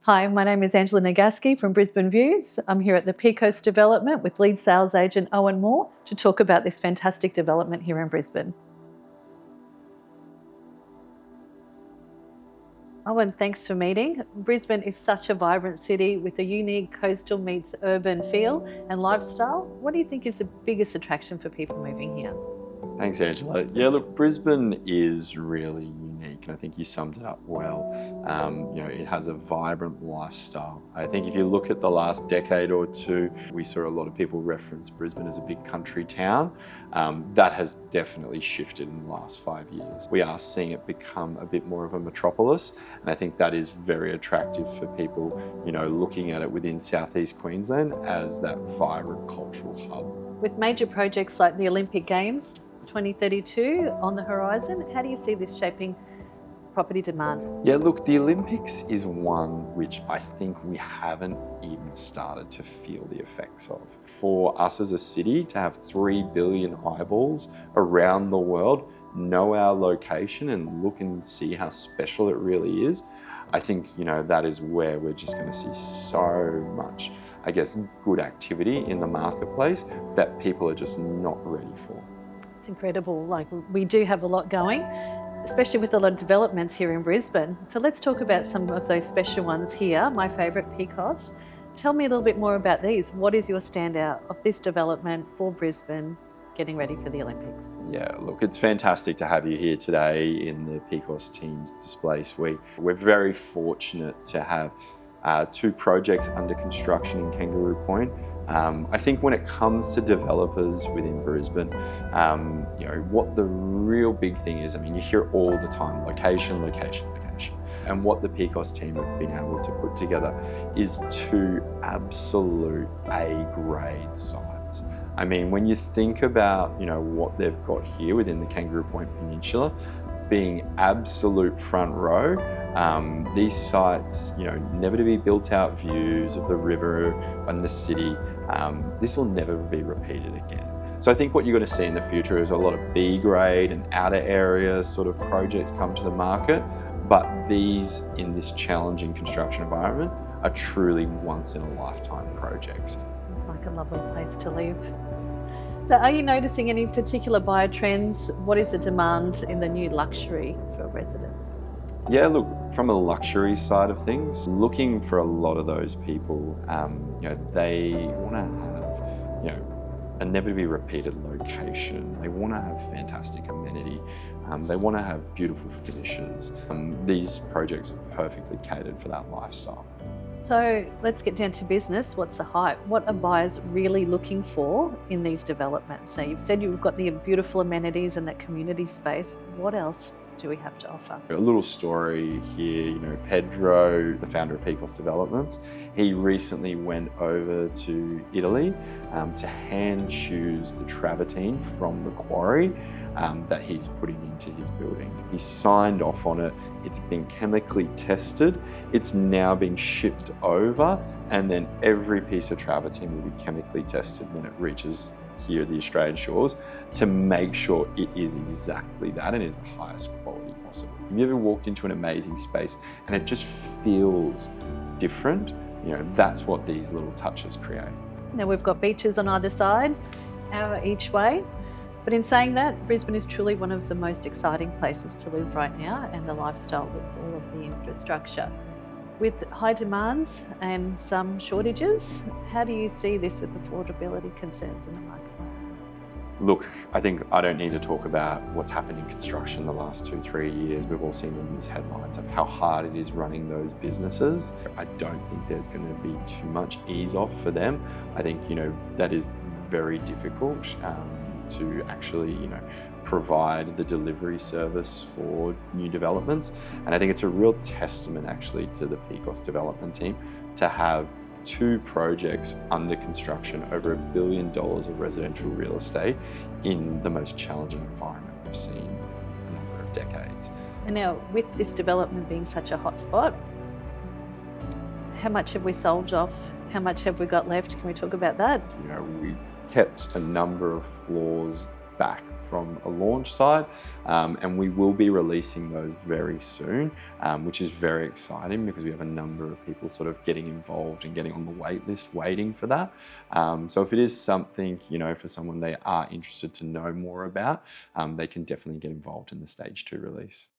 Hi, my name is Angela Nagaski from Brisbane Views. I'm here at the PIKOS development with lead sales agent Owen to talk about this fantastic development here in Brisbane. Owen, thanks for meeting. Brisbane is such a vibrant city with a unique coastal meets urban feel and lifestyle. What do you think is the biggest attraction for people moving here? Thanks, Angela. Yeah, look, Brisbane is really unique, and I think you summed it up well. It has a vibrant lifestyle. I think if you look at the last decade or two, we saw a lot of people reference Brisbane as a big country town. That has definitely shifted in the last 5 years. We are seeing it become a bit more of a metropolis, and I think that is very attractive for people, looking at it within Southeast Queensland as that vibrant cultural hub. With major projects like the Olympic Games 2032 on the horizon, how do you see this shaping property demand? Yeah, look, the Olympics is one which I think we haven't even started to feel the effects of. For us as a city to have 3 billion eyeballs around the world know our location and look and see how special it really is, I think, that is where we're just going to see so much, good activity in the marketplace that people are just not ready for. It's incredible. We do have a lot going, especially with a lot of developments here in Brisbane. So let's talk about some of those special ones here. My favourite, PIKOS. Tell me a little bit more about these. What is your standout of this development for Brisbane getting ready for the Olympics? Yeah, look, it's fantastic to have you here today in the PIKOS team's display suite. We're very fortunate to have 2 projects under construction in Kangaroo Point. I think when it comes to developers within Brisbane, what the real big thing is, you hear all the time, location, location, location. And what the PIKOS team have been able to put together is 2 absolute A-grade sites. When you think about, what they've got here within the Kangaroo Point Peninsula, being absolute front row, these sites, never to be built out views of the river and the city, this will never be repeated again. So I think what you're going to see in the future is a lot of B-grade and outer area sort of projects come to the market, but these in this challenging construction environment are truly once in a lifetime projects. It's like a lovely place to live. So are you noticing any particular buyer trends? What is the demand in the new luxury for residents? Yeah, look, from a luxury side of things, looking for a lot of those people, they want to have, a never to be repeated location. They want to have fantastic amenity. They want to have beautiful finishes. These projects are perfectly catered for that lifestyle. So let's get down to business. What's the hype? What are buyers really looking for in these developments? So you've said you've got the beautiful amenities and that community space. What else do we have to offer? A little story here, Pedro, the founder of PIKOS Developments, he recently went over to Italy to hand choose the travertine from the quarry that he's putting into his building. He signed off on it, it's been chemically tested, it's now being shipped over, and then every piece of travertine will be chemically tested when it reaches here at the Australian shores to make sure it is exactly that and is the highest quality possible. Have you ever walked into an amazing space and it just feels different? That's what these little touches create. Now we've got beaches on either side, hour each way. But in saying that, Brisbane is truly one of the most exciting places to live right now, and the lifestyle with all of the infrastructure. With high demands and some shortages, how do you see this with affordability concerns in the marketplace? Look, I think I don't need to talk about what's happened in construction the last 2-3 years. We've all seen the news headlines of how hard it is running those businesses. I don't think there's going to be too much ease off for them. I think, that is very difficult to actually, provide the delivery service for new developments. And I think it's a real testament actually to the PIKOS development team to have 2 projects under construction, over $1 billion of residential real estate in the most challenging environment we've seen in a number of decades. And now with this development being such a hot spot, how much have we sold off? How much have we got left? Can we talk about that? We kept a number of floors back from a launch side, and we will be releasing those very soon, which is very exciting because we have a number of people sort of getting involved and getting on the wait list waiting for that. So if it is something, for someone they are interested to know more about, they can definitely get involved in the stage 2 release.